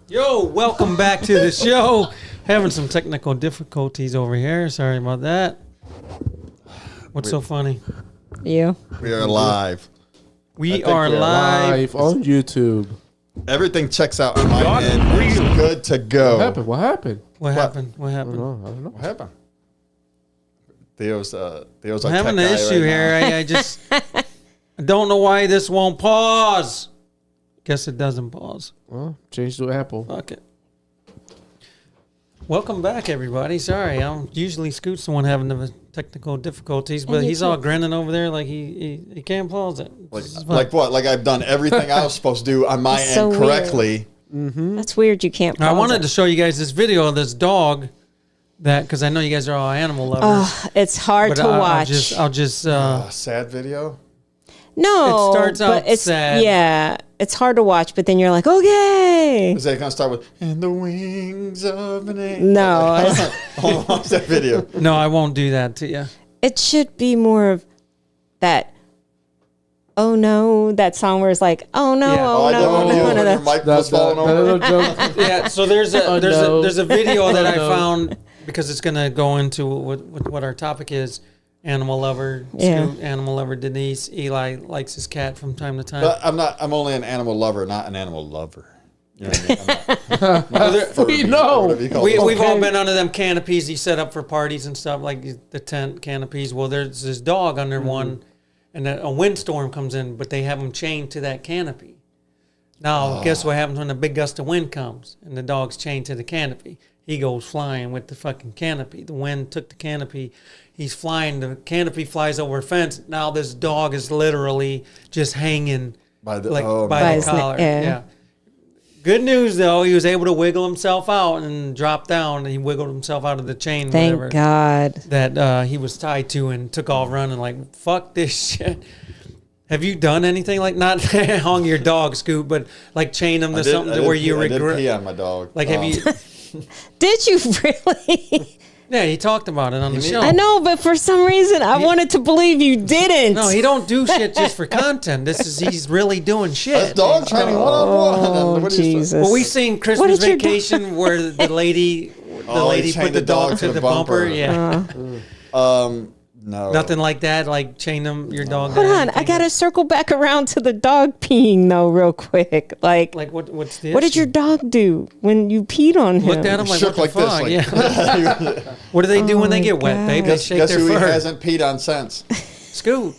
Yo, welcome back to the show. Having some technical difficulties over here. Sorry about that. What's so funny? You. We are live. We are live on YouTube. Everything checks out on my end. It's good to go. What happened? What happened? I don't know. What happened? Theo's our I'm tech having an guy issue right here. now. I just I don't know why this won't pause. Guess it doesn't pause. Well, change to Apple. Fuck it. Welcome back, everybody. Sorry, I'm usually Scoot's the one having the technical difficulties, but he's all grinning over there like he can't pause it. Like what? Like I've done everything I was supposed to do on my That's end so correctly. Mm-hmm. That's weird. You can't. I wanted to show you guys this video of this dog that because I know you guys are all animal lovers. Oh, it's hard but to watch. I'll just Sad video. No, It starts out but it's sad. Yeah, it's hard to watch, but then you're like, okay. Is that gonna start with "In the wings of an angel"? No, Hold on, that video. No, I won't do that to you. it should be more of that. Oh no, that song where it's like, oh no, Yeah. oh I no, did one oh of you no, when no, your no. mic was falling over. Yeah, so there's a Oh, there's no. a there's a video that Oh, I no. found because it's gonna go into what our topic is. Animal lover, Yeah. Scoot, animal lover Denise. Eli likes his cat from time to time. But I'm only an animal lover, not an animal lover. You know what I mean? I'm not We know. whatever you call We've it. all been under them canopies he set up for parties and stuff, like the tent canopies. Well, there's this dog under one, and a windstorm comes in, but they have him chained to that canopy. Now, guess what happens when a big gust of wind comes and the dog's chained to the canopy? He goes flying with the fucking canopy. The wind took the canopy. He's flying. The canopy flies over a fence. Now this dog is literally just hanging By the- like oh, by By the his collar. neck, yeah. Yeah. Good news though, he was able to wiggle himself out and drop down. And he wiggled himself out of the chain. Thank whatever, God. that he was tied to and took off running like fuck this shit. Have you done anything like not hung your dog, Scoot, but like chain him to something to where you I did regret? pee on my dog. Like have you? Did you really? Yeah, he talked about it on the show. I know, but for some reason, I wanted to believe you didn't. No, he don't do shit just for content. He's really doing That's shit. dog training Oh, 101. Jesus. Well, we seen What Christmas did your Vacation where the lady he put chained the dog to the bumper. Yeah, No. nothing like that. Like chain your dog. Hold down. on, I gotta circle back around to the dog peeing though, real quick. Like What's this? what did your dog do when you peed on him? Looked at him like Shook what the like fuck? this. Yeah. What do they do when they my get wet, God. babe? They Guess shake guess their who he fur. hasn't peed on since? Scoot.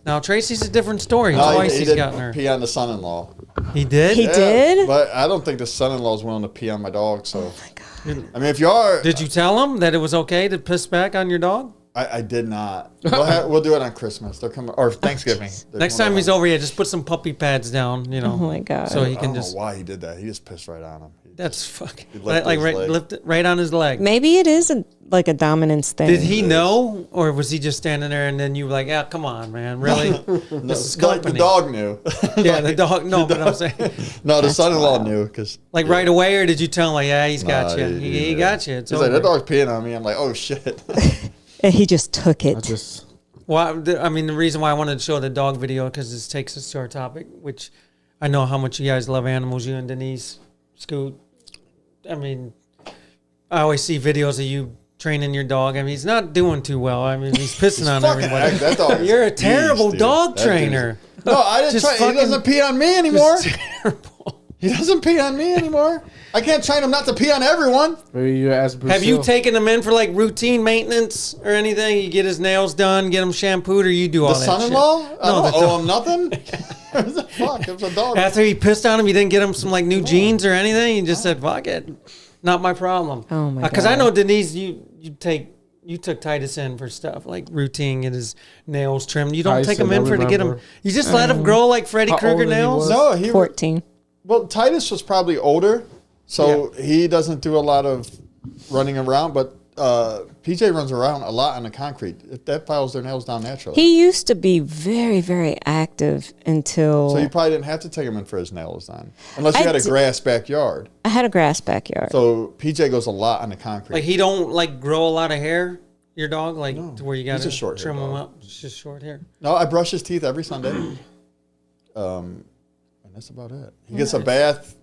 Now Tracy's a different story. No, Twice he he's did gotten her. pee on the son-in-law. He did. He did? But I don't think the son-in-law is willing to pee on my dog. So, Oh my God. I mean, if you are, Did you tell him that it was okay to piss back on your dog? I did not. We'll do it on Christmas. They're coming or Thanksgiving. They're Next coming time he's over. over here, just put some puppy pads down. You know. Oh my God. So he I can don't just. know why he did that. He just pissed right on him. That's fucking. lifted Like his right, leg. lift it right on his leg. Maybe it is like a dominance thing. Did he know, or was he just standing there and then you were like, "Ah, come on, man, really? This is Like company." the dog knew. Yeah, the dog. No, but I'm saying, No, the son-in-law knew because like right away, or did you tell him like, "Yeah, he's got Nah, you. he He knew. got you." It's he's over. like that dog's peeing on me. I'm like, oh shit. And he just took I it. just Well, I mean, the reason why I wanted to show the dog video because this takes us to our topic, which I know how much you guys love animals. You and Denise, Scoot. I mean, I always see videos of you training your dog. I mean, he's not doing too well. I mean, he's pissing on Fucking everybody. heck, that dog is You're a beast, terrible dude. dog That dude's- trainer. No, I didn't Just try. He fucking- doesn't pee on me anymore. It's terrible. He doesn't pee on me anymore. I can't train him not to pee on everyone. maybe you ask Bruce. Have you taken him in for like routine maintenance or anything? You get his nails done, get him shampooed, or you do all The that son-in-law? shit? I No, don't the owe dog. him nothing. What the fuck? It was a dog. After he pissed on him, you didn't get him some like new jeans or anything. You just said, "Fuck it, not my problem." Oh, my Because I God. know Denise, you took Titus in for stuff like routine, get his nails trimmed. You don't take Tyson, him in I for to get him. remember. You just let him grow like Freddy How old Krueger he nails. was? No, he 14. well, Titus was probably older, so he doesn't do a lot of running around. But PJ runs around a lot on the concrete. That files their nails down naturally. He used to be very, very active until So you probably didn't have to take him in for his nails then, unless you I had a d- grass backyard. I had a grass backyard. So PJ goes a lot on the concrete. Like he don't like grow a lot of hair. Your dog, like to where you got he's to a short hair trim him dog. up. It's just short hair. No, I brush his teeth every Sunday. And that's about it. He gets a bath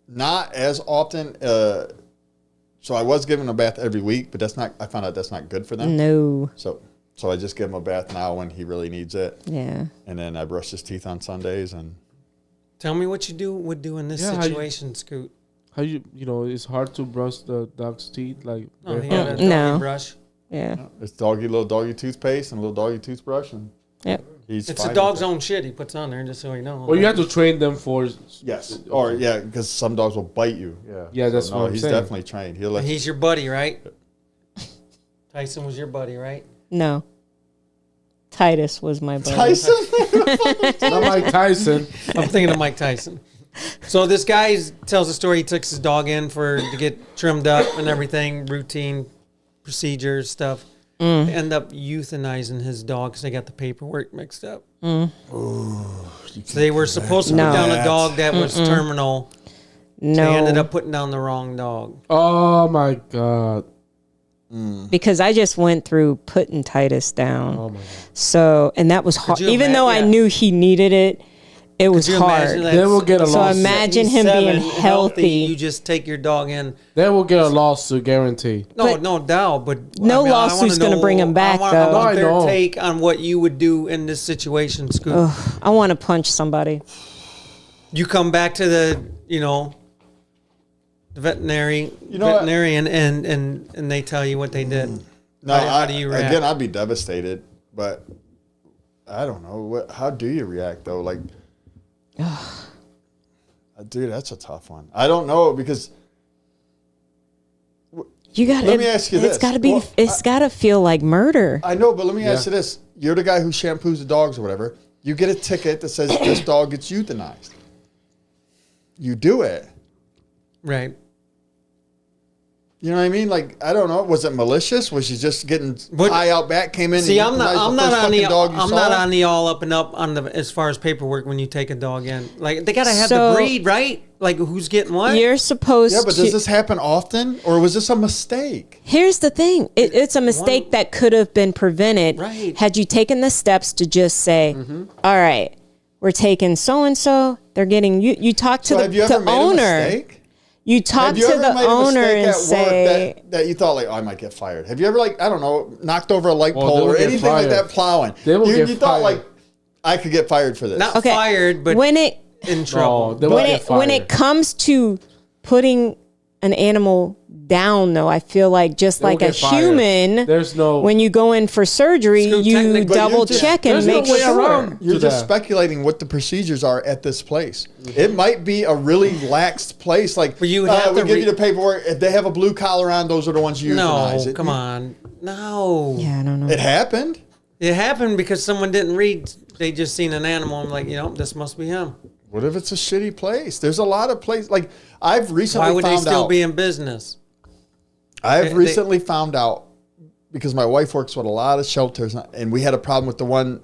not as often. So I was giving him a bath every week, but I found out that's not good for them. No. So I just give him a bath now when he really needs it. Yeah. And then I brush his teeth on Sundays. And Tell me what you would do in this Yeah, situation, Scoot. How you know it's hard to brush the dog's teeth like. Oh, he very had a hard. doggy No. brush. Yeah. it's little doggy toothpaste and a little doggy toothbrush. And Yep. he's It's fine the dog's with it. own shit he puts on there, just so you know. Well, you have to train them for. Yes. Or, yeah, because some dogs will bite you. Yeah. Yeah, that's so, what I'm he's saying. definitely trained. He'll let He's your buddy, right? Tyson was your buddy, right? No. Titus was my buddy. Tyson? Not Mike Tyson. I'm thinking of Mike Tyson. So this guy tells a story. He took his dog in to get trimmed up and everything, routine procedures, stuff. They end up euthanizing his dog because they got the paperwork mixed up. So they were supposed to put No. down a dog that was terminal. No. They ended up putting down the wrong dog. Oh my god. Because I just went through putting Titus down. Oh my god. So, and that was hard. you Even though I yeah. knew he needed it, it was Could you hard. imagine that? They will get a So lawsuit. imagine him being 77, healthy. You just take your dog in. They will get a lawsuit guaranteed. No, But no doubt. But no I mean, I lawsuit's wanna gonna bring him back, I though. want I their know. take on what you would do in this situation, Scoop. Ugh, I want to punch somebody. You come back to the veterinarian, and they tell you what they did. No, How do you react? Again, I'd be devastated, but I don't know. How do you react, though? Like, dude, that's a tough one. I don't know, because You got. Let me ask you It's this. got to be. Well, It's got to feel like murder. I know, but let me ask Yeah. you this. You're the guy who shampoos the dogs or whatever. You get a ticket that says this dog gets euthanized. You do it. Right. You know what I mean? Like, I don't know. Was it malicious? Was she just getting high out back? Came in. See, and I'm not. euthanized I'm the not first on the. fucking dog you I'm saw? not on the all up and up on the as far as paperwork when you take a dog in. Like they gotta have So- the breed, right? Like who's getting what? You're supposed Yeah, but to. does this happen often, or was this a mistake? Here's the thing. It's a mistake that could have been prevented Right. had you taken the steps to just say, all right, we're taking so and so. They're getting you. You talk to So have you the ever made owner. a mistake? You talk Have you to ever the made a owner mistake and at say, work that you thought, like, oh, I might get fired? Have you ever, like, I don't know, knocked over a light Oh, pole they will or get anything like fired. that plowing? They will you get thought, fired. like, I could get fired for this. Not Okay, fired, but when it in trouble. they will when get it when fired. it comes to putting an animal down, though, I feel like just They will like a get fired. human, There's no. when you go in for surgery, Scoot, you technically, double you just- check and there's no make way sure. around. You're to just that. speculating what the procedures are at this place. It might be a really laxed place. Like, But you would have we to give you the paperwork. If they have a blue collar on, those are the ones you euthanize. No, come on. No. Yeah, I don't know. It happened. It happened because someone didn't read. They just seen an animal and like, this must be him. What if it's a shitty place? There's a lot of places. Like, I've recently Why would they found still out. be in business? I've They- recently found out because my wife works with a lot of shelters, and we had a problem with the one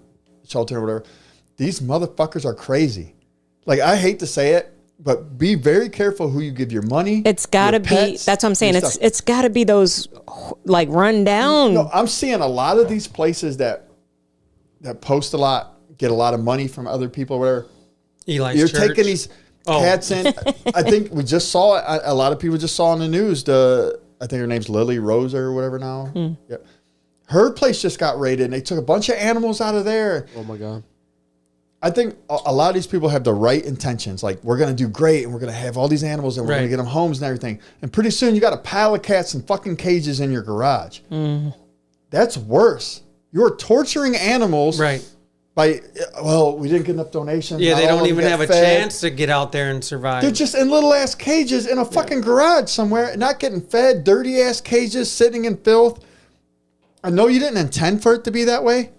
shelter or whatever. These motherfuckers are crazy. Like, I hate to say it, but be very careful who you give your money. It's got to your be. pets, That's what I'm saying. your It's stuff. it's got to be those like run down. No, I'm seeing a lot of these places that post a lot, get a lot of money from other people, or whatever. Eli's You're church. taking these Oh. cats in. I think we just saw it. A lot of people just saw on the news. I think her name's Lily Rosa or whatever now. Yeah. Her place just got raided, and they took a bunch of animals out of there. Oh my god. I think a lot of these people have the right intentions. Like, we're going to do great, and we're going to have all these animals, and we're going Right. to get them homes and everything. And pretty soon, you got a pile of cats and fucking cages in your garage. That's worse. You're torturing animals Right. by, we didn't get enough donations. Yeah, Not they all don't of them even get have a fed. chance to get out there and survive. They're just in little ass cages in a fucking garage somewhere, not getting fed, dirty ass cages, sitting in filth. I know you didn't intend for it to be that way,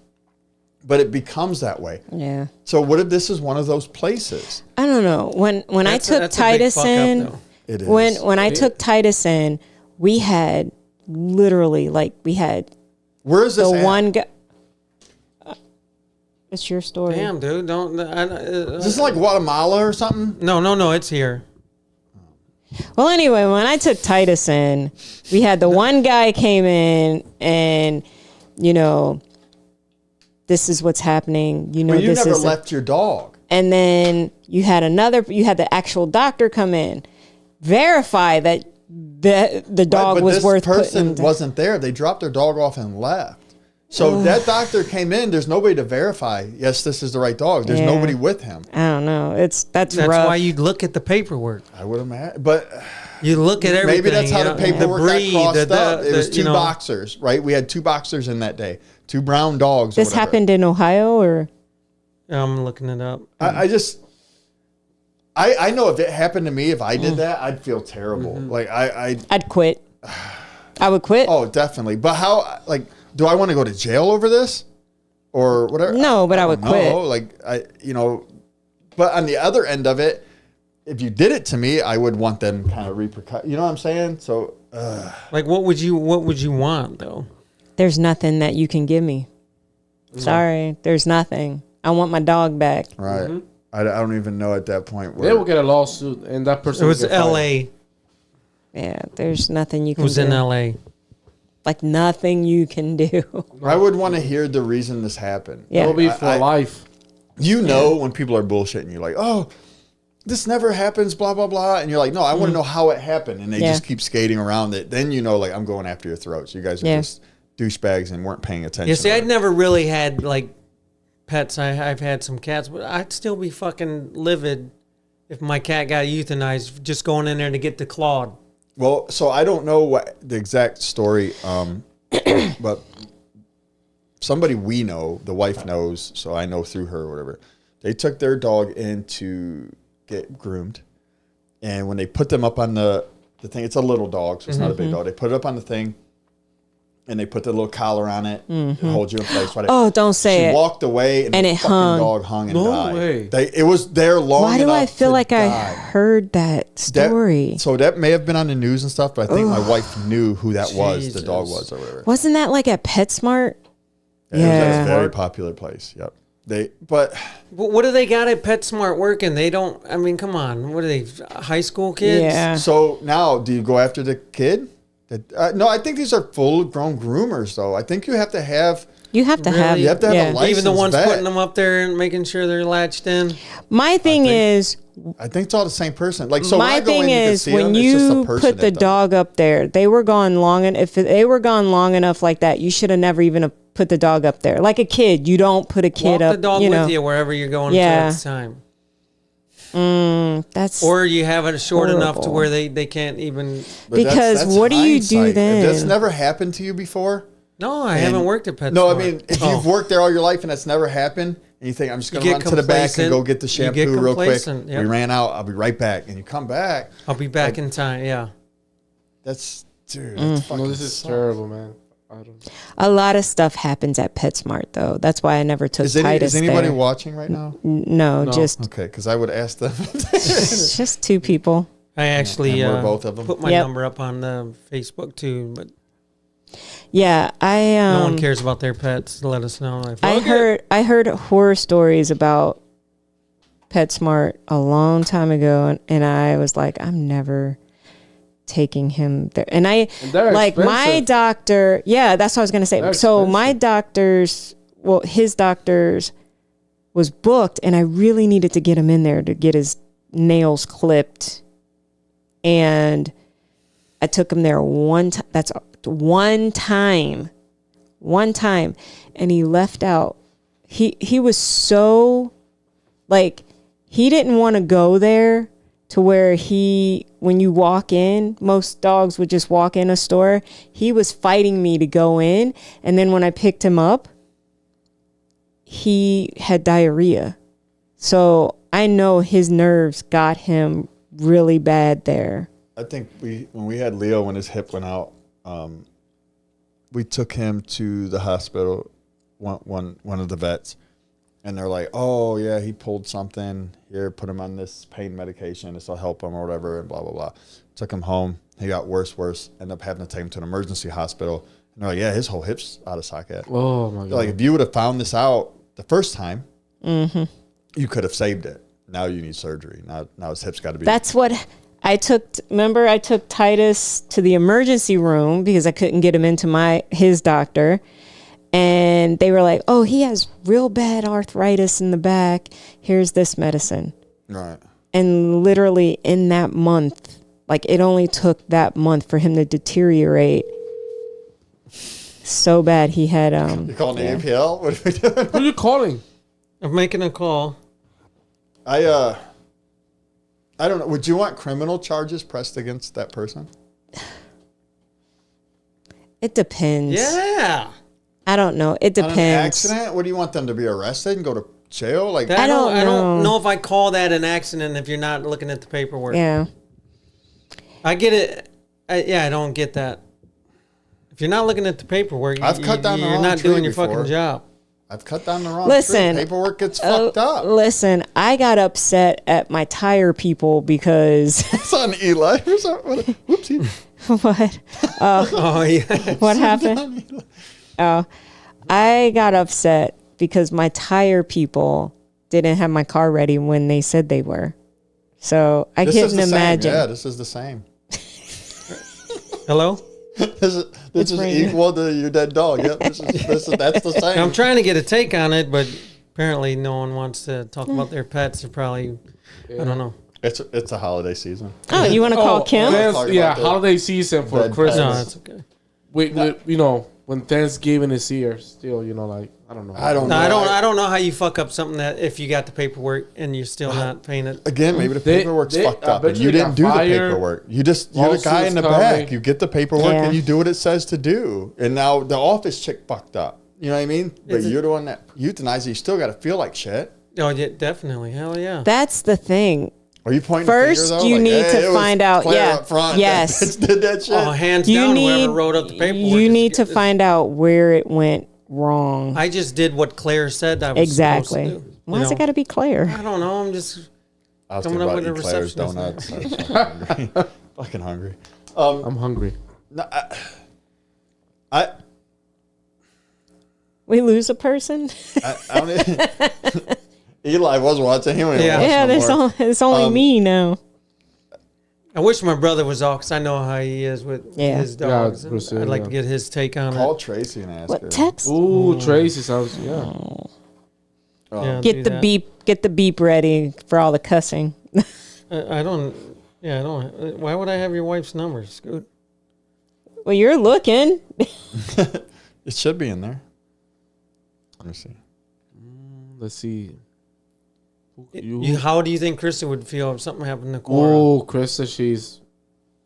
but it becomes that way. Yeah. So what if this is one of those places? I don't know. When I That's a- took that's a big Titus fuck up, in, though. It is. when I took Titus in, we had literally we had Where is this the at? one guy. It's your story. Damn, dude, don't. Is this like Guatemala or something? No, it's here. Well, anyway, when I took Titus in, we had the one guy came in and, this is what's happening. But you this never is. left your dog. And then you had the actual doctor come in verify that the dog But was this worth person putting. wasn't there. They dropped their dog off and left. So that doctor came in. There's nobody to verify. Yes, this is the right dog. There's Yeah. nobody with him. I don't know. That's That's rough. why you'd look at the paperwork. I would imagine, but You look at everything. maybe that's how you the know, paperwork breed, got crossed up. It was you two know, boxers, right? We had 2 boxers in that day, 2 brown dogs. or This whatever. happened in Ohio, or I'm looking it up. I know if it happened to me, if I did that, I'd feel terrible. Like I'd quit. I would quit. oh, definitely. But how? Like, do I want to go to jail over this, or whatever? No, but I would quit. No, like But on the other end of it, if you did it to me, I would want them kind of repercut. You know what I'm saying? So, Like, what would you want though? There's nothing that you can give me. Sorry, there's nothing. I want my dog back. right. I don't even know at that point. They will get a lawsuit, and that person It was will get fired. L.A. Yeah, there's nothing you It can was do. in L.A. Like nothing you can do. I would want to hear the reason this happened. Yeah. It'll be for life. You know when people are bullshitting you, like, oh, this never happens, blah, blah, blah. And you're like, no, I want to know how it happened. And they Yeah. just keep skating around it. Then you know, like, I'm going after your throats. You guys are Yeah. just douchebags and weren't paying attention. You see, to I'd it. never really had like pets. I've had some cats, but I'd still be fucking livid if my cat got euthanized just going in there to get the clawed. Well, so I don't know what the exact story, but somebody we know, the wife knows, so I know through her or whatever. They took their dog in to get groomed, and when they put them up on the thing, it's a little dog, so it's not a big dog. They put it up on the thing, and they put the little collar on it and hold you in place. Right? Oh, don't say She it. walked away, and And the it fucking hung. dog hung and No died. way. It was there long Why do I enough feel to like I die. heard that story? So that may have been on the news and stuff, but I think my wife knew who that was, the dog Jesus. was, or whatever. Wasn't that like at PetSmart? It was at Yeah. a very popular place. Yep. But What do they got at PetSmart working? They don't. I mean, come on. What are they? High school kids? Yeah. so now, do you go after the kid? No, I think these are full-grown groomers, though. I think you have to have. You have to have. You have to have a yeah. license. Even the ones vet. putting them up there and making sure they're latched in. My thing is, I think it's all the same person. Like, so when my I go thing in, you can is see when them, it's just a you person put the that does it. dog up there, they were gone long, and if they were gone long enough like that, you should have never even have put the dog up there. Like a kid, you don't put a kid Walk up. the dog you know, with you wherever you're going Yeah. to at the time. that's Or you have it short enough to horrible. where they can't even. But because what do you do hindsight. then? If that's never happened to you before. No, I haven't worked at PetSmart. No, I mean, if Oh. you've worked there all your life and that's never happened, and you think I'm just going to You run get to the back and complacent. go get the You get shampoo real quick. complacent, yep. We ran out. I'll be right back, and you come back. I'll be back in time. Yeah. That's dude. Mm. That's fucking No, this is sucks. terrible, man. I don't. a lot of stuff happens at PetSmart though. That's why I never took Titus Is anybody there. watching right now? No, No. just Okay, because I would ask them. it's just 2 people. I actually And we're both of them. put my Yep. number up on Facebook too, but Yeah, I no one cares about their pets. Let us know. Like, fuck it. I heard horror stories about PetSmart a long time ago, and I was like, I'm never taking him there. And And they're like my expensive. doctor, yeah, that's what I was gonna say. They're So my expensive. doctor's, well, his doctor's was booked, and I really needed to get him in there to get his nails clipped, and I took him there one time. That's one time, and he left out. He was so like he didn't want to go there to where when you walk in, most dogs would just walk in a store. He was fighting me to go in, and then when I picked him up, he had diarrhea. So I know his nerves got him really bad there. I think when we had Leo when his hip went out, we took him to the hospital. One of the vets, and they're like, "Oh yeah, he pulled something. Here, put him on this pain medication. This will help him or whatever." And blah blah blah. Took him home. He got worse. Ended up having to take him to an emergency hospital. And they're like, "Yeah, his whole hip's out of socket." Oh my god. They're like, if you would have found this out the first time, you could have saved it. Now you need surgery. Now his hip's got to be. That's what I took. Remember, I took Titus to the emergency room because I couldn't get him into his doctor. And they were like, oh, he has real bad arthritis in the back. Here's this medicine. right. And literally in that month, like it only took that month for him to deteriorate so bad. He had You calling the APL? What are we doing? Who are you calling? I'm making a call. I don't know. Would you want criminal charges pressed against that person? it depends. Yeah. I don't know. It On an depends. accident? What do you want them to be arrested and go to jail? Like, I don't know. know if I call that an accident if you're not looking at the paperwork. Yeah. I get it. I don't get that. If you're not looking at the paperwork, I've cut down the you're wrong not tree doing your before. fucking job. I've cut down the wrong Listen, tree. Paperwork gets fucked up. Listen, I got upset at my tire people because It's on Eli or something. Whoopsie. what? Oh yeah. What happened? Oh, I got upset because my tire people didn't have my car ready when they said they were. So I This is couldn't the same. imagine. Yeah, this is the same. Hello. This is raining. equal to your dead dog. Yep, that's the same. I'm trying to get a take on it, but apparently no one wants to talk about their pets. They're probably, I don't know. It's a holiday season. Oh, you want to call Kim? Let's talk Yeah, about that. holiday season for Dead Christmas. No, that's okay. You know, when Thanksgiving is here, still, you know, like I don't know. I don't No, know. I don't know how you fuck up something that if you got the paperwork and you're still not paying it. Again, maybe the They- paperwork's they- fucked I up, bet and you you they didn't got do the fired. paperwork. You're the guy in the Lawsuits back. coming. You get the paperwork Yeah. and you do what it says to do. And now the office chick fucked up. You know what I mean? But Is it- you're the one that euthanized. You still got to feel like shit. Oh, yeah, definitely. Hell yeah. That's the thing. Are you pointing First, the finger, though? you Like, need hey, to it was find out- Claire yeah. up front Yes. that did that shit. Oh, hands You down, need whoever wrote up the paperwork. you is- need to is- find out where it went wrong. I just did what Claire said I was Exactly. supposed to do. Why's it got to be Claire? I don't know. I'm just I was coming thinking up about with a Eclairs receptionist donuts. I was fucking hungry. Fucking hungry. I'm hungry. No, I We lose a person? I don't. Eli was watching. He won't Yeah. watch Yeah, no more. it's only me now. I wish my brother was off because I know how he is with Yeah. his dogs. Yeah, and Brazil, I'd like yeah. to get his take on Call it. Tracy and ask her. What text? Ooh, Tracy sounds yeah. Yeah, do Get the that. beep. Get the beep ready for all the cussing. I don't. Yeah, I don't. Why would I have your wife's number, Scoot? Well, you're looking. It should be in there. Let me see. Let's see. How do you think Krista would feel if something happened to Cora? Oh, Krista, she's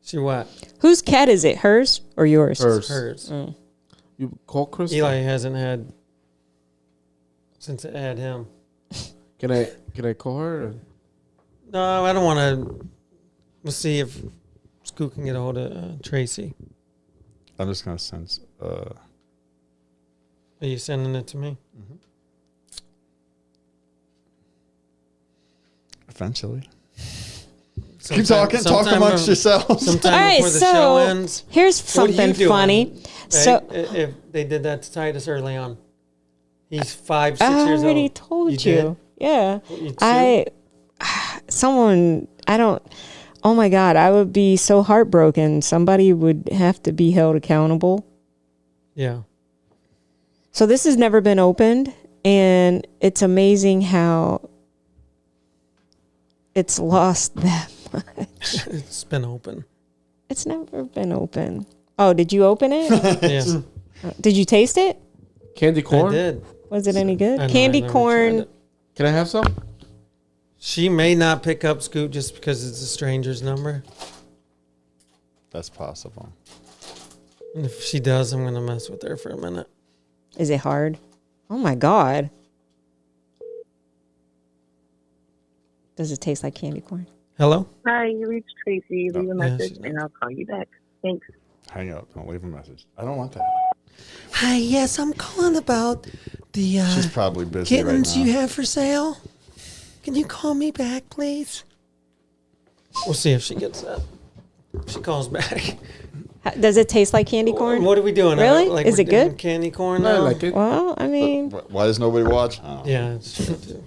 She what? Whose cat is it? Hers or yours? hers. Hers. You call Krista? Eli hasn't had since it had him. Can I call her? No, I don't want to. We'll see if Scoot can get a hold of Tracy. I'm just gonna send. Are you sending it to me? Eventually. Sometime- Keep talking. Talk sometime amongst be- yourselves. Sometime All right, before the show so ends. here's What are you something doing? funny. Hey, So if they did that to Titus early on, he's 5, 6 I years old. already told You you. did? Yeah. You'd Someone, I don't, oh my God, I would be so heartbroken. Somebody would have to be held accountable. Yeah. So this has never been opened, and it's amazing how it's lost that much. It's been open. It's never been open. Oh, did you open it? Yeah. Did you taste it? Candy corn? I did. Was it any I good? know, Candy I never tried corn. it. Can I have some? She may not pick up Scoot just because it's a stranger's number. That's possible. And if she does, I'm going to mess with her for a minute. Is it hard? Oh my God. Does it taste like candy corn? Hello? Hi, you reached Tracy. Leave a yeah, message she's and I'll call you back. Thanks. Hang up. Don't leave a message. I don't want that. Hi, yes, I'm calling about the She's probably busy right kittens now. you have for sale. Can you call me back, please? We'll see if she gets that. If she calls back. Does it taste like candy corn? What are we doing? Really? Like Is we're it good? doing Candy corn I now? like it. Well, I mean, Why does nobody watch? Oh. Yeah, it's true too.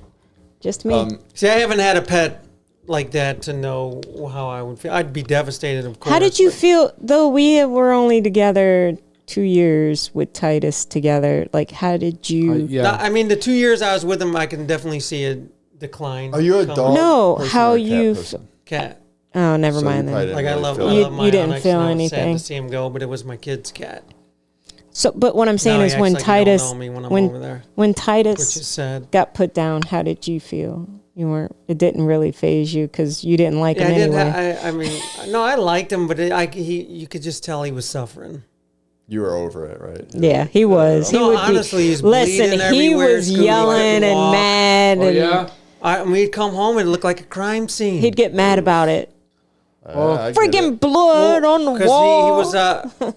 just me. See, I haven't had a pet like that to know how I would feel. I'd be devastated, of course. How did you but- feel, though we were only together 2 years with Titus together? Like, how did you? Yeah. I mean, the 2 years I was with him, I can definitely see a decline. Are you a coming. dog? No, person how or a cat you person? Cat? Oh, never So mind you probably then. didn't Like I really love, feel I it. love my You didn't Onyx, feel and I was sad anything. to see him go, but it was my kid's cat. So, but what I'm saying Now he is acts when like he don't Titus, know me when I'm over there, when which Titus is sad. got put down, how did you feel? You weren't. It didn't really phase you because you didn't like Yeah, him I didn't. anyway. I mean, no, I liked him, but you could just tell he was suffering. You were over it, right? Yeah, he was. No, he would honestly, be, he's listen, bleeding he everywhere, was Scooty yelling couldn't and walk. mad, Oh and yeah. I mean, he'd come home and it looked like a crime scene. he'd get mad about it. I get Freaking it. blood on the because wall. he was a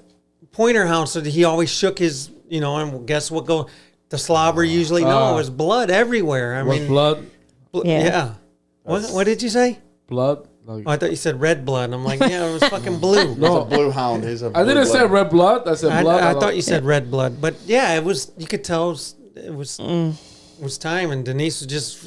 pointer hound, so he always shook his, and guess what? The slobber usually no, it was blood everywhere. I Was mean, blood? Yeah. yeah. What did you say? Blood? Like, Oh, I thought you said red blood. I'm like, yeah, it was fucking blue. He's No. a blue hound. He's a I didn't say red blood. I said blood. I thought you said red blood, but yeah, it was. You could tell it was time, and Denise was just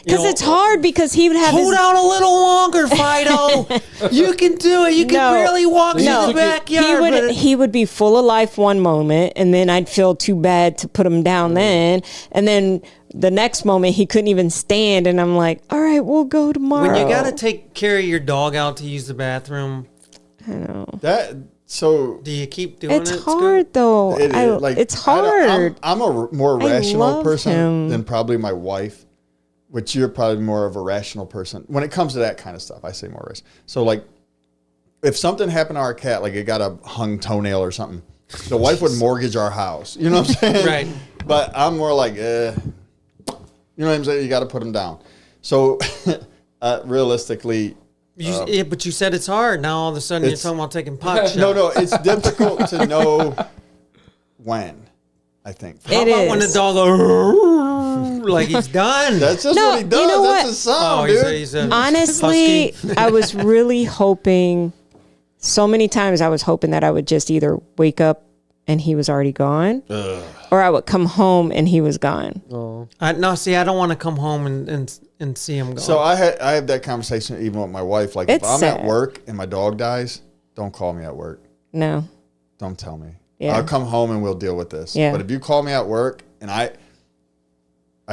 Because it's hard because he would have Hold his, out a little longer, Fido. You can do it. You can No. barely walk No. to the backyard. he would be full of life one moment, and then I'd feel too bad to put him down then, and then the next moment he couldn't even stand, and I'm like, all right, we'll go tomorrow. When you got to take care of your dog out to use the bathroom, I know. So do you keep doing It's it? hard though. it is, like, it's I don't- hard. I'm a more I rational love person him. than probably my wife, which you're probably more of a rational person when it comes to that kind of stuff. I say more rational. So like, if something happened to our cat, like it got a hung toenail or something, the wife would mortgage our house. You know what I'm saying? Right. But I'm more like, you know what I'm saying? You got to put them down. So realistically. Yeah, but you said it's hard. Now all of a sudden you're It's- talking about taking pot shots. No, it's difficult to know when, I think. How It about when the is. dog goes like he's done? That's just No, what he does. you know That's what? his sound, dude. he's a Honestly, husky. I was really hoping. So many times I was hoping that I would just either wake up and he was already gone, or I would come home and he was gone. Oh. No, see, I don't want to come home and see him go. So I have that conversation even with my wife. Like, if It's I'm sad. at work and my dog dies, don't call me at work. No. Don't tell me. Yeah. I'll come home and we'll deal with this. Yeah. But if you call me at work and I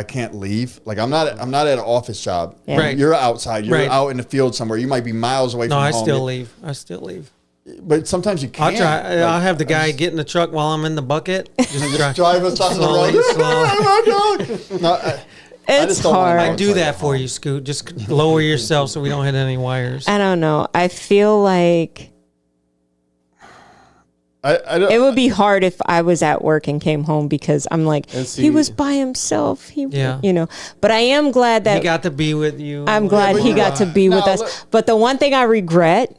can't leave, like I'm not at an office job. Yeah. Right. You're outside. You're Right. out in the field somewhere. You might be miles away no, from I home. still leave. I still leave. But sometimes you I'll can't. try. I'll Like, have the guy get in the truck while I'm in the bucket. Just drive. drive us down Slowly, the road. slowly. No, I It's just don't wanna hard. know I until do get that for home. you, Scoot. Just lower yourself so we don't hit any wires. I don't know. I feel like I don't. it would be hard if I was at work and came home because I'm like, And he see- was by himself. Yeah. But I am glad He that got to be with you. I'm glad but he you- got to be with Now, us. look- But the one thing I regret,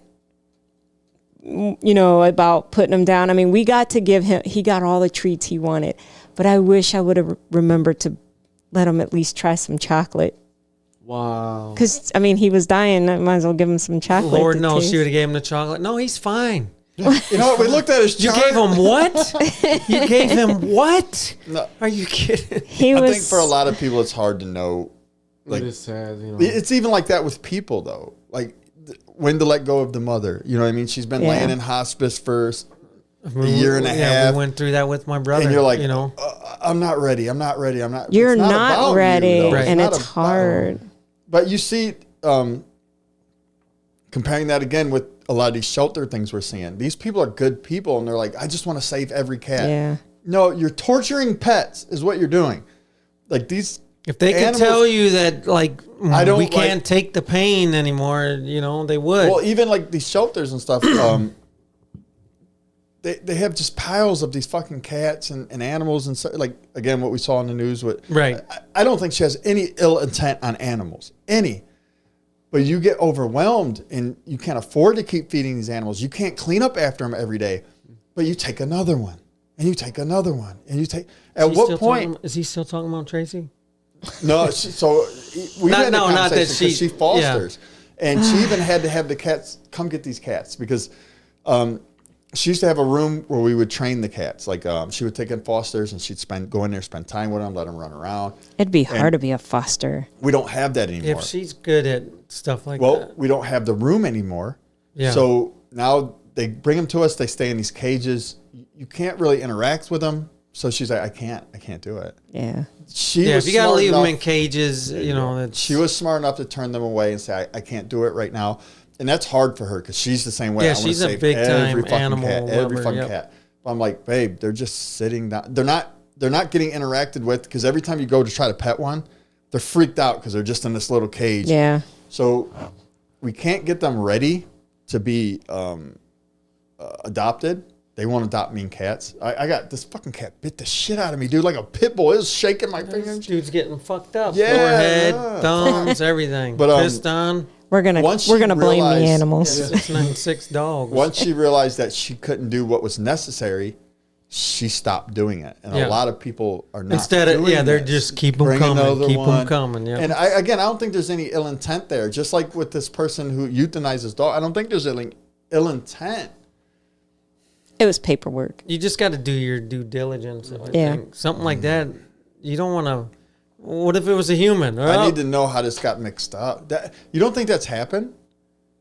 about putting him down, I mean, we got to he got all the treats he wanted, but I wish I would have remembered to let him at least try some chocolate. Wow. Because, I mean, he was dying. I might as well give him some chocolate. Lord to knows taste. she would have gave him the chocolate. No, he's fine. You know what? We looked at his You chart. gave him what? You gave him what? No. Are you kidding? He I was, think for a lot of people, it's hard to know. Like, It is sad, you know. it's even like that with people, though. Like, when to let go of the mother. You know what I mean? She's been Yeah. laying in hospice for a year and a Yeah, half. we went through that with my brother. And you're like, you know, I'm not ready. I'm not ready. I'm not. you're it's not about you, ready, though. Right. and not it's about- hard. But you see, comparing that again with a lot of these shelter things we're seeing, these people are good people, and they're like, I just want to save every cat. Yeah. No, you're torturing pets, is what you're doing. Like these. if they could animals- tell you that, like, don't we can't like- take the pain anymore, they would. Well, even like these shelters and stuff, they have just piles of these fucking cats and animals and so, like again what we saw in the news with. Right. I don't think she has any ill intent on animals, but you get overwhelmed and you can't afford to keep feeding these animals. You can't clean up after them every day, but you take another one and you take another one and you take. At what point? Is he still talking about Tracy? No, so we Not- had a no, not that conversation 'cause she- she fosters, and she even had to have the cats come get these cats because she used to have a room where we would train the cats. Like she would take in fosters and she'd go in there, spend time with them, let them run around. It'd be hard to be a foster. We don't have that anymore. If she's good at stuff like Well, that. we don't have the room anymore. Yeah. So now they bring them to us. They stay in these cages. You can't really interact with them. So she's like, I can't do it. Yeah. She Yeah, was if you got to smart leave them enough- in cages, you know, that's, She was smart enough to turn them away and say, I can't do it right now. And that's hard for her because she's the same way. Yeah, I wanna she's a save big-time every fucking animal cat, every lover, fucking yep. cat. But I'm like, babe, they're just sitting down. They're not getting interacted with because every time you go to try to pet one, they're freaked out because they're just in this little cage. Yeah. So we can't get them ready to be adopted. They won't adopt mean cats. I got this fucking cat bit the shit out of me, dude, like a pit bull. It was shaking my this fingers. dude's getting fucked up. Yeah, Forehead, yeah. thumbs, everything. But, Pissed on. We're gonna Once we're she gonna blame the realized- animals. 696 dogs. Once she realized that she couldn't do what was necessary, she stopped doing it. And Yeah. a lot of people are not Instead of, doing they're this. just keep them Bring coming. another Keep one. them coming. Yeah. And I don't think there's any ill intent there. Just like with this person who euthanizes dog, I don't think there's ill intent. It was paperwork. You just got to do your due diligence. I Yeah. think. Something like that. You don't want to. What if it was a human? I Oh, need to know how this got mixed up. You don't think that's happened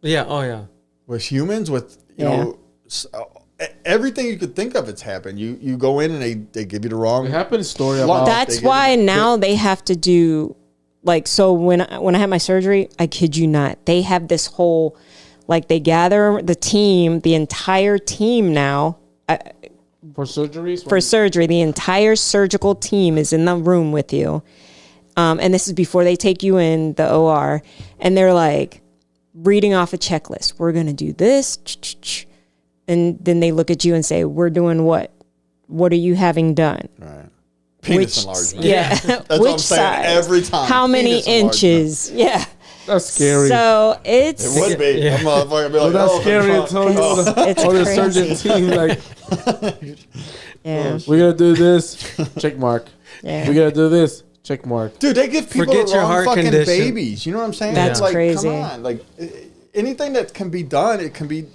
yeah. Oh, yeah. with humans? With you Yeah. know, everything you could think of, it's happened. You go in and they give you the wrong. It happened a story Well, about That's they get why it. now they have to do like so when I had my surgery, I kid you not, they have this whole like they gather the team, the entire team now for surgeries. for surgery. The entire surgical team is in the room with you. And this is before they take you in the OR and they're like reading off a checklist. We're going to do this. And then they look at you and say, we're doing what? What are you having done? Right. Penis enlargement. Yeah. That's what Which I'm saying size? every time. How many Penis enlargement. inches? Yeah. That's scary. So it's It would be. Yeah. I'm motherfucker be like, That's oh, scary fuck. until you Oh. it's or the crazy. surgeon team like Yeah. we're gonna do this. Check mark. Yeah. We gotta do this. Check mark. Dude, they give people Forget the your wrong heart fucking condition. babies. You know what I'm saying? That's It's like, crazy. Come on. Like, anything that can be done, it can be done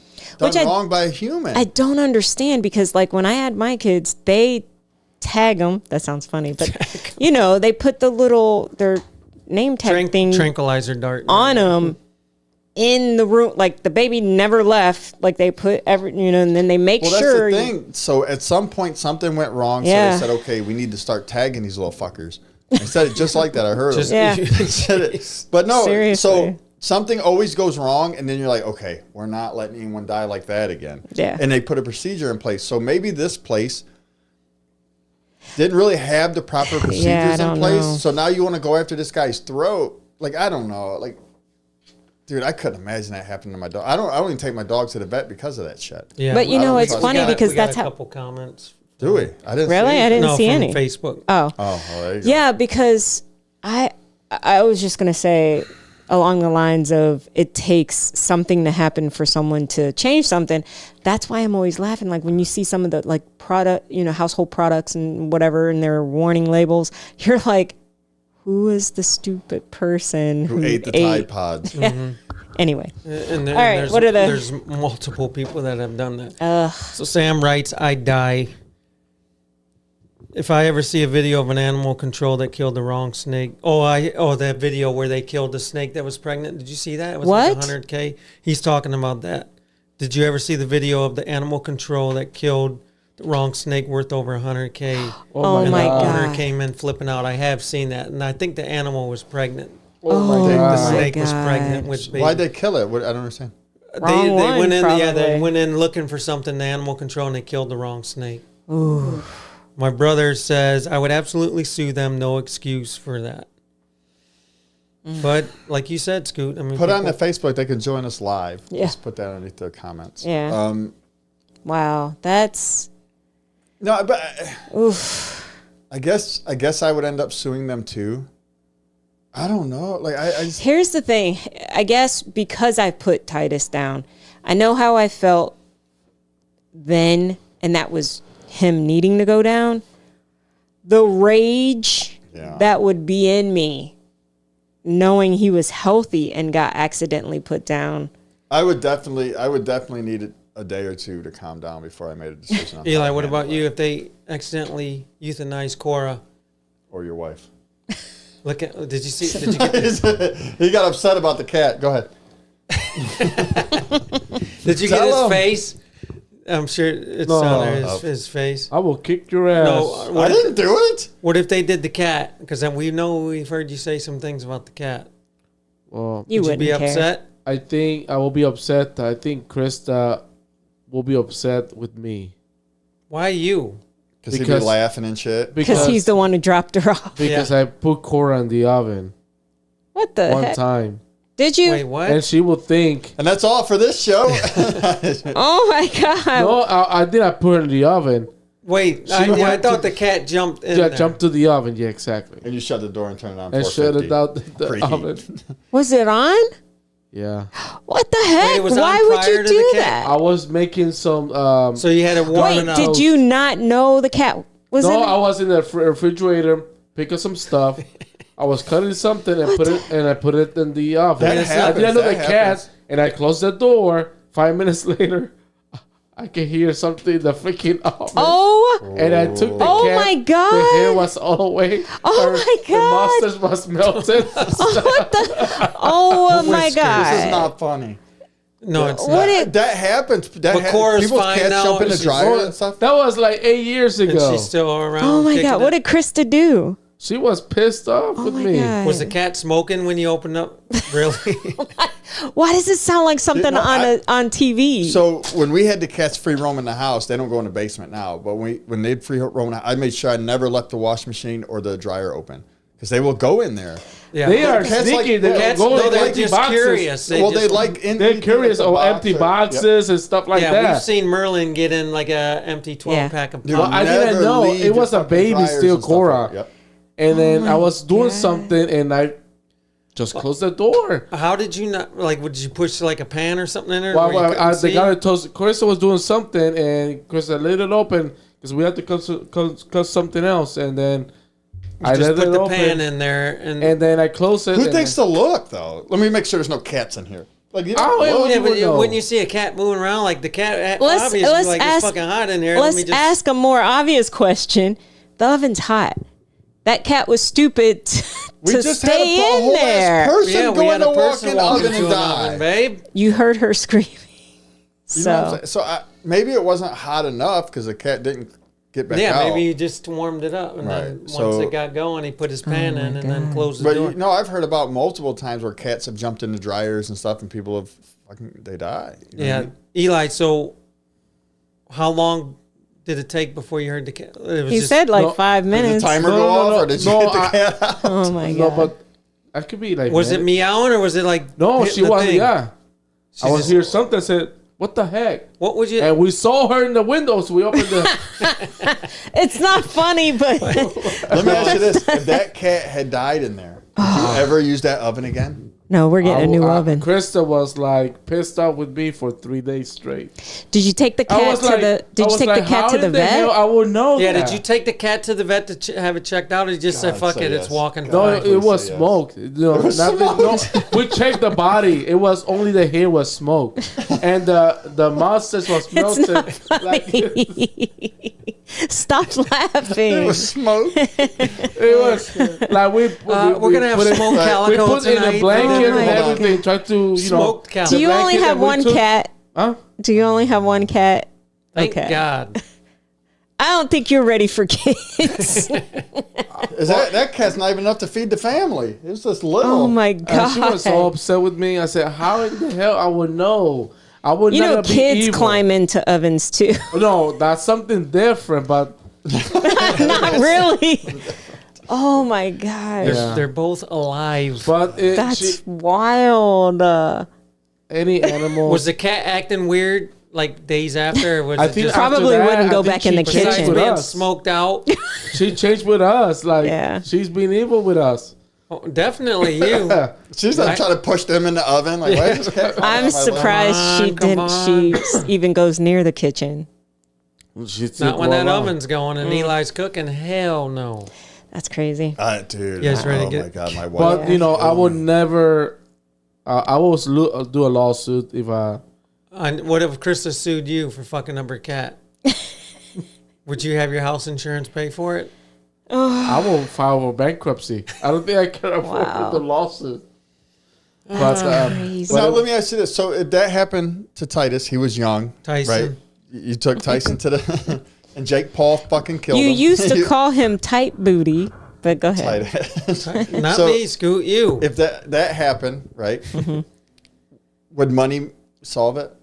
Which I- wrong by a human. I don't understand because like when I had my kids, they tag them. That sounds funny, but you know, they put their name tag thing Tranquilizer dart on them in the room. Like the baby never left. Like they put and then they make Well, that's sure. the thing. So at some point, something went wrong. Yeah. So they said, okay, we need to start tagging these little fuckers. I said it just like that. I heard Just- them. Yeah. Said it. But no, Seriously. so something always goes wrong, and then you're like, okay, we're not letting anyone die like that again. Yeah. And they put a procedure in place. So maybe this place didn't really have the proper procedures I in don't place. know. So now you want to go after this guy's throat. Like, I don't know. Like, dude, I couldn't imagine that happening to my dog. I don't even take my dogs to the vet because of that shit. Yeah. But you I know, don't it's trust funny that. because we got that's a how. couple comments. Do we? I didn't Really? see I didn't No, see from any. Facebook. Oh, well, there you go. Yeah, because I was just gonna say along the lines of it takes something to happen for someone to change something. That's why I'm always laughing. Like when you see some of the like product, household products and whatever, and their warning labels, you're like, who is the stupid person Who ate the Tide Pods? Anyway, And then All right, there's, what are the- there's multiple people that have done that. So Sam writes, I die. If I ever see a video of an animal control that killed the wrong snake. That video where they killed the snake that was pregnant. Did you see that? It was What? like 100K. He's talking about that. Did you ever see the video of the animal control that killed the wrong snake worth over 100K? Oh my The God. owner came in flipping out. I have seen that. And I think the animal was pregnant. Oh my my The god. snake was God. pregnant with baby. Why'd they kill it? What, I don't understand. Wrong They one, went in. Yeah, they probably. went in looking for something. The animal control, and they killed the wrong snake. Ooh. My brother says I would absolutely sue them. No excuse for that. But like you said, Scoot, I mean, Put on the people- Facebook. They can join us live. Yeah. Just put that underneath their comments. Yeah. Wow, that's No, but oof. I guess I would end up suing them too. I don't know. Like I just Here's the thing. I guess because I put Titus down, I know how I felt then, and that was him needing to go down. The rage Yeah. that would be in me, knowing he was healthy and got accidentally put down. I would definitely need a day or two to calm down before I made a decision on how Eli, to what handle about it. you? If they accidentally euthanize Cora, Or your wife. look at. Did you see? Did you get? The, He got upset about the cat. Go ahead. did you Tell get his him. face? I'm sure it's No. on his face. I will kick your ass. No, I what didn't do it. if they did the cat? Because we've heard you say some things about the cat. Well, You Would wouldn't be care. upset? I think I will be upset. I think Krista will be upset with me. Why you? Because he'd be Because- laughing and shit. Because he's the one who dropped her off. Because I put Cora in the oven What the one heck? time, Did you? Wait, what? and she will think, And that's all for this show. Oh my god! "No, I did. I put her in the oven. Wait, She I went thought to- the cat jumped in Yeah, there. jump to the oven. Yeah, exactly. And you shut the door and turn it on. And shut it 450. out the Preheat. oven. Was it on? Yeah, What the heck? it was on Why would prior you to the do cat? that? I was making some. So you had it warm Wait, enough. did you not know the cat was No, in? I was in the refrigerator, pick up some stuff. I was cutting something and I put it in the oven. That I happens, didn't know that the cat, happens. and I closed the door. 5 minutes later, I can hear something in the freaking oven. Oh, And I took the Oh cat. my God. The hair was all away. Oh my God. The mustard was melted. oh my Whiskers. god! This is not funny. No, it's What not. it- That happens. But Cora's people's fine cats now. jump in the She's- dryer and stuff. That was like 8 years And ago. she's still around. Oh my kicking god! it. What did Krista do? She was pissed off Oh with my me. god! Was the cat smoking when you opened up? Really? Why does it sound like something No, on TV? So when we had the cats free roam in the house, they don't go in the basement now. But when they'd free roam, in the house, I made sure I never left the wash machine or the dryer open because they will go in there. Yeah. They are Cats sneaky. like- they Cats, go no, in they're empty just boxes. curious. They like in. They're curious. the Oh, box empty or- boxes and stuff like Yeah, that. we've seen Merlin get in like a empty 12-pack of Dude, pop. I didn't never know. leave It was your a fucking baby dryers still, and stuff Cora. like that. Yep. And then I my was doing God. something and I just closed the door. How did you not, like, would you push like a pan or something in there? Well, where you couldn't the see? guy that told Carissa was doing something and Carissa let it open because we had to cut something else. And then I just let put it the open. pan in there and And then I closed it. Who and takes the look though? Let me make sure there's no cats in here. Like you Oh, it don't was- look. yeah, but know. when you see a cat moving around, like the cat, Let's- obviously, let's like ask- it's fucking hot in here. Let's Let me just, ask a more obvious question. The oven's hot. That cat was stupid We to just had stay a in whole ass there. person Yeah, we going had to a walk person in the walking oven to and an die. oven, babe. You heard her screaming. You know what I'm So saying? So maybe it wasn't hot enough because the cat didn't get back Yeah, out. maybe he just warmed it up, and then Right, once so- it got going, he put his pan my in and then God. closed the But door. you know, I've heard about multiple times where cats have jumped into dryers and stuff, and people have fucking they die. You know what I Yeah, mean? Eli. So, how long did it take before you heard the cat? It was he just- said like No, 5 Did minutes. the timer No, go no, off, no, or did you no, get the I- cat out? Oh my No, god! but I could be like. Was it meowing or was it like? No, hitting she the was. thing? Yeah. She I was just- hear something. I said, "What the heck?" What would you? And we saw her in the window, so we opened the. It's not funny, but Let me ask you this: if that cat had died in there, would you ever use that oven again? no, we're getting a new oven. Krista was like pissed off with me for 3 days straight. Did you take the I cat was to like, the? Did you take the cat how to the did hell vet? I would know. Yeah, that? did you take the cat to the vet to have it checked out, or you just say, God, "Fuck say it, yes. it's walking"? God. No, fine? it Please was say yes. smoke. No, was nothing. No, we checked the body. It was only the hair was smoke, and the mustache was melted. Stop laughing. It was smoke. It was like we we're gonna have put it- smoked we calico put it in tonight. a blanket Oh my and God. everything. Try to Smoked calico. Do you the only blanket have that we one took- cat? Huh? Do you only have one cat? Thank Okay. God. I don't think you're ready for kids. Is that cat's not even enough to feed the family? It's just little. Oh my And she was so god! upset with me. I said, "How in the hell I would know? I would You know, not be kids evil." climb into ovens too. No, that's something different. But Not really. Oh my gosh, Yeah. They're both alive. but that's wild. any animal Was the cat acting weird like days after? Or was I it think just after Probably that, wouldn't I go think back in she the changed besides kitchen. with being us. smoked out? She changed with us. Like Yeah. she's been evil with us. Oh, definitely you. She's not trying to push them in the oven. Like, why is this cat? I'm surprised she Come didn't. on. She even goes near the kitchen. Not when that oven's going and Eli's cooking. Hell no. That's crazy. Dude. You guys ready to oh get- my god, my wife. But Yeah. you know, I would never. I will do a lawsuit if I. And what if Krista sued you for fucking up her cat? Would you have your house insurance pay for it? I will file for bankruptcy. I don't think I can afford Wow. the lawsuit. But Crazy. Now let me ask you this: so if that happened to Titus, he was young, Tyson. right? You took Tyson to the and Jake Paul fucking killed You him. used to call him tight booty, but go ahead. Not So, me, Scoot. You. If that happened, right? Would money solve it?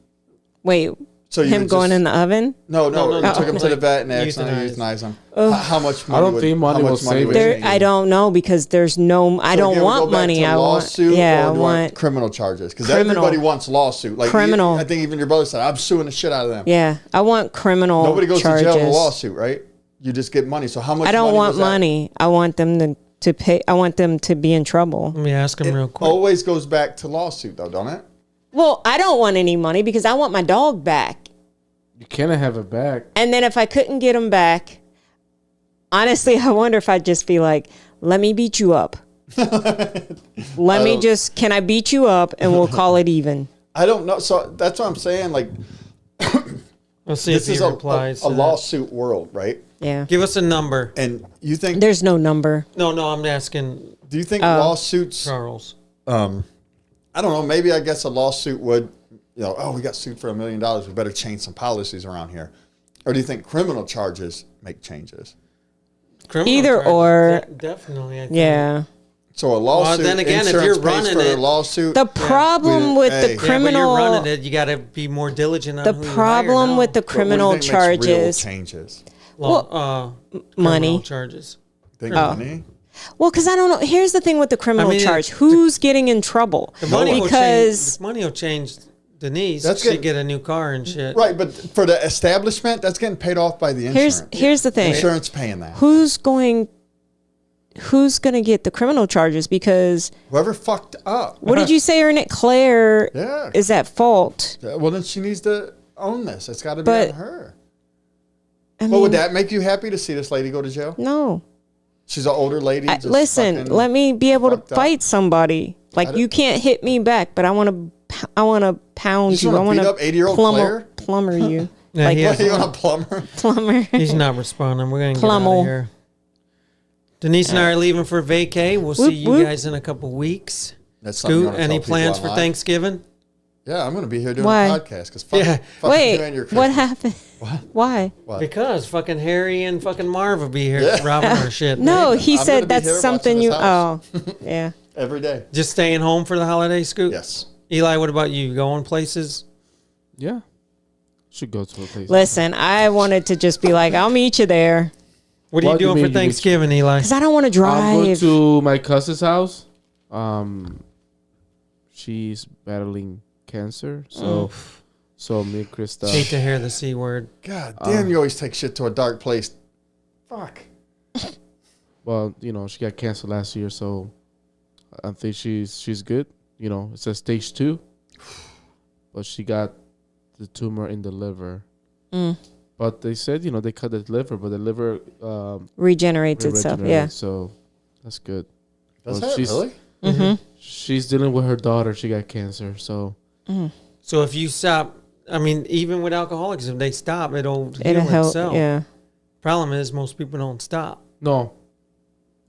Wait, So you him would going just- in the oven? No, No, you took him to the vet and Like euthanized him. How much money? don't would, think money how will much money save would it. There, change? I don't know because there's no. I So don't again, we want go back money. to I want. lawsuit, Yeah, or I do you want. criminal charges because Criminal. everybody wants lawsuit. Like Criminal. I think even your brother said, "I'm suing the shit out of them." Yeah, I want criminal. Nobody goes charges. to jail in a lawsuit, right? You just get money. So how much? I don't money want was that? money. I want them to pay. I want them to be in trouble. Let me ask him real quick. Always goes back to lawsuit, though, don't it? Well, I don't want any money because I want my dog back. You cannot have it back. And then if I couldn't get him back, honestly, I wonder if I'd just be like, "Let me beat you up. Can I beat you up and we'll call it even." I don't know. So that's what I'm saying. Like Let's see this if is he a replies. to that. lawsuit world, right? Yeah. Give us a number. And you think? There's no number. No, I'm asking Do you think lawsuits? Charles. I don't know. Maybe I guess a lawsuit would, we got sued for $1 million. We better change some policies around here. Or do you think criminal charges make changes? Criminal Either charges, or. definitely. I think. Yeah. So a lawsuit. then again, if insurance you're pays running for it- a lawsuit. The problem We- with hey. the Yeah, Yeah, but criminal, you're running it. You got to be more diligent on the who you hire problem now. with the What do you criminal think makes real charges, changes. criminal money. charges. Think Oh. money. Well, because I don't know. Here's the thing with the criminal I mean, charge: the- who's getting in trouble? The money will change. Because The money will change. Denise, That's she good. get a new car and shit. Right, but for the establishment, that's getting paid off by the insurance. here's the thing: Insurance paying that. who's going to get the criminal charges? Because Whoever fucked up. what did you say her name? Claire Yeah. is at fault. Well, then she needs to own this. It's got to be But- on her. I Well, mean, would that make you happy to see this lady go to jail? no. She's an older lady. just Listen, fucking let me be able to fucked up. fight somebody. Like don't- you can't hit me back, but I want to pound just you. wanna I want beat to up 80-year-old Claire? plumber you. Yeah, like he What, has- you want a plumber? plumber. He's not responding. We're gonna get out Plummel. of here. Denise and I are leaving for vacay. We'll see Whoop, you whoop. guys in a couple weeks. That's something you Scoot, wanna any tell people plans for online? Thanksgiving? Yeah, I'm going to be here doing Why? a podcast because fuck, Yeah. fuck you and your Wait, what Christmas. happened? What? Why? What? Because fucking Harry and fucking Marv will be here Yeah. robbing our shit. No, man. he I'm gonna said be that's here something watching you. his house. Oh, yeah. Every day. Just staying home for the holiday, Scoot? Yes. Eli, what about you? Going places? Yeah. Should go to a place. Listen, I wanted to just be like, I'll meet you there What are What you do you doing mean for you meet- Thanksgiving, Eli? because I don't want to I'm going drive. to my cousin's house. She's battling cancer, so me and Krista. Hate to hear the C word. God damn, you always take shit to a dark place. Fuck. Well, she got cancer last year, so I think she's good. It's a stage 2, but she got the tumor in the liver. But they said, they cut the liver, but the liver Regenerates itself. regenerates, Yeah. so that's good. Does Well, that she's- really? She's dealing with her daughter. She got cancer, so So if you stop, I mean, even with alcoholics, if they stop, it'll heal It'll help. itself. Yeah. Problem is, most people don't stop. no,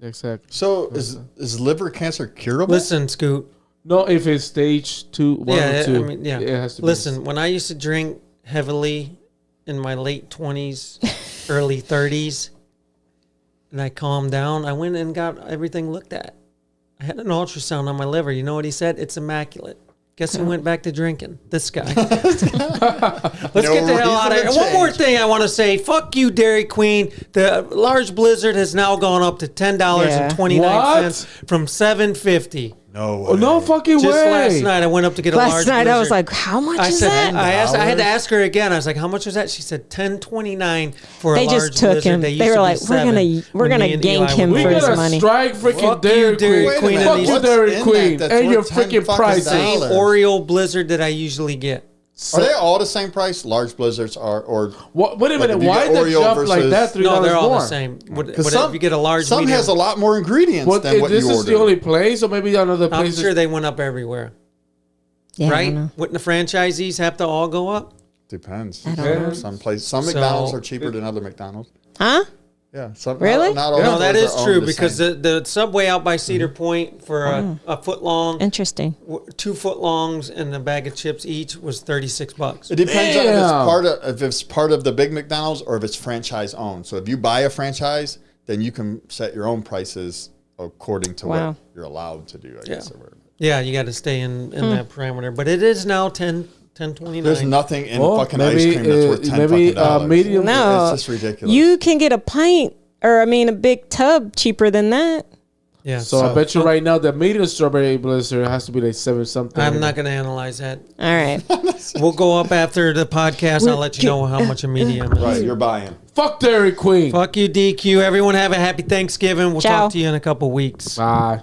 exactly. So is liver cancer curable? Listen, Scoot. No, if it's stage 2, 1 Yeah, or 2, I mean, yeah. it has to Listen, when I used to drink heavily in my late 20s, early 30s, and I calmed down, I went and got everything looked at. I had an ultrasound on my liver. You know what he said? It's immaculate. Guess who went back to drinking? This guy. Let's get the hell out of here. reason And to one more change. thing I want to say. Fuck you, Dairy Queen. The large blizzard has now gone up to $10.29 from $7.50. No way. Oh, no fucking Just way. last night, I went up to get a large Last night I was blizzard. like, how much I is said, that? I had to ask her again. I was like, "How much was that?" She said, $10.29 for They a just large took blizzard. him. They used were to be like, we're gonna- $7 we're when gonna me and gank Eli him went We for to his the- gotta money. strike freaking Fuck you, Dairy Dairy Queen. Queen. minute, and these- Fuck you, Dairy in Queen. that that's And your worth 10 freaking fucking prices. Same dollars? Oreo blizzard that I usually get. Are they all the same price? Large blizzards are, or What, wait a Like, minute. if you Why get the Oreo jump like versus- that? $3 No, they're all more. the same. What because if you get a large some medium? has a lot more ingredients What, than what this you is order. the only place, or maybe another I'm place. sure they went up everywhere, Yeah, I right? don't know. Wouldn't the franchisees have to all go up? Depends. I don't know. Some So- McDonald's are cheaper than other McDonald's. Huh? Yeah. Some, Really? Not all No, that stores is are owned true the because same. the Subway out by Cedar Point for a foot long, Interesting. 2 foot longs, and a bag of chips each was $36. It depends on if Damn. it's part of the big McDonald's or if it's franchise owned. So if you buy a franchise, then you can set your own prices according to Wow. what you're allowed to do, I guess. Or whatever. Yeah, you got to stay in that parameter. But it is now 10.29. There's nothing in Well, fucking ice cream that's worth $10 maybe, fucking dollars. medium- No. It's just ridiculous. You can get a pint, or I mean, a big tub cheaper than that. Yeah. So I bet you right now the medium strawberry blizzard has to be like 7 something. I'm not going to analyze that. All right. We'll go up after the podcast. I'll let you know how much a medium is. Right, you're buying. Fuck Dairy Queen. Fuck you, DQ. Everyone have a happy Thanksgiving. We'll Ciao. talk to you in a couple weeks. Bye.